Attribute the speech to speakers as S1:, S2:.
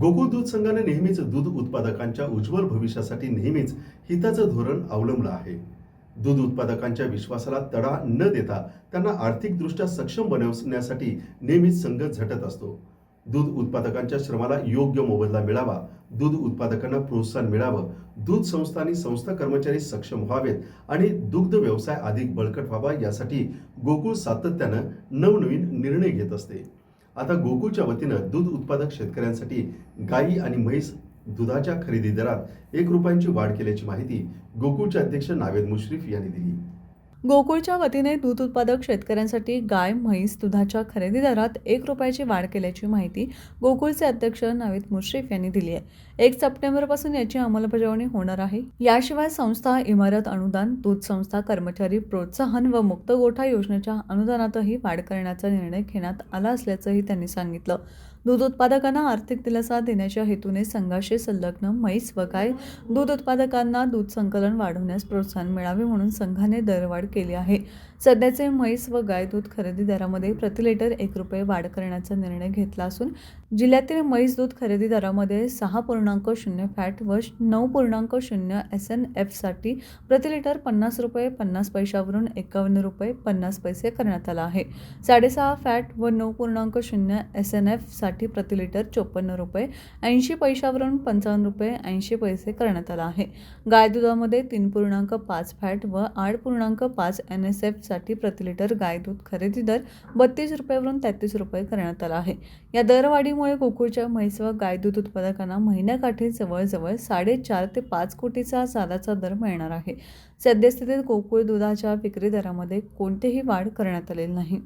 S1: गोकुळ दूध संघाने नेहमीच दूध उत्पादकांच्या उज्ज्वल भविष्यासाठी नेहमीच हिताचं धोरण अवलंबलं आहे. दूध उत्पादकांच्या विश्वासाला तडा न देता त्यांना आर्थिकदृष्ट्या सक्षम बनवण्यासाठी नेहमीच संघ झटत असतो. दूध उत्पादकांच्या श्रमाला योग्य मोबदला मिळावा, दूध उत्पादकांना प्रोत्साहन मिळावं, दूध संस्था आणि संस्था कर्मचारी सक्षम व्हावेत आणि दुग्ध व्यवसाय अधिक बळकट व्हावा यासाठी गोकुळ सातत्यानं नवनवीन निर्णय घेत असते. आता गोकुळच्या वतीनं दूध उत्पादक शेतकऱ्यांसाठी गायी आणि म्हैस दुधाच्या खरेदी दरात ₹1 वाढ केल्याची माहिती गोकुळचे अध्यक्ष नावेद मुश्रीफ यांनी दिली.
S2: गोकुळच्या वतीने दूध उत्पादक शेतकऱ्यांसाठी गाय म्हैस दुधाच्या खरेदी दरात ₹1 वाढ केल्याची माहिती गोकुळचे अध्यक्ष नावेद मुश्रीफ यांनी दिली आहे. 1 सप्टेंबरपासून याची अंमलबजावणी होणार आहे. याशिवाय संस्था इमारत अनुदान, दूध संस्था कर्मचारी प्रोत्साहन व मुक्त गोठा योजनेच्या अनुदानातही वाढ करण्याचा निर्णय घेण्यात आला असल्याचंही त्यांनी सांगितलं. दूध उत्पादकांना आर्थिक दिलासा देण्याच्या हेतूने संघाशी संलग्न म्हैस व गाय दूध उत्पादकांना दूध संकलन वाढवण्यास प्रोत्साहन मिळावे म्हणून संघाने दरवाढ केली आहे. सध्याचे म्हैस व गाय दूध खरेदी दरामध्ये प्रति लिटर ₹1 वाढ करण्याचा निर्णय घेतला असून जिल्ह्यातील म्हैस दूध खरेदी दरामध्ये 6.0 फॅट व 9.0 SNF साठी प्रति लिटर ₹50 50 पैशावरून ₹51.50 करण्यात आला आहे. 6.5 फॅट व 9.0 SNF साठी प्रति लिटर ₹54 80 पैशावरून ₹55.80 करण्यात आला आहे. गाय दुधामध्ये 3.5 फॅट व 8.5 NSF साठी प्रति लिटर गाय दूध खरेदी दर ₹32 वरून ₹33 करण्यात आला आहे. या दरवाढीमुळे गोकुळच्या म्हैस व गाय दूध उत्पादकांना महिन्याकाठी जवळजवळ 4.5 ते 5 कोटीचा साधाचा दर मिळणार आहे. सद्यस्थितीत गोकुळ दुधाच्या विक्री दरामध्ये कोणतीही वाढ करण्यात आलेली नाही.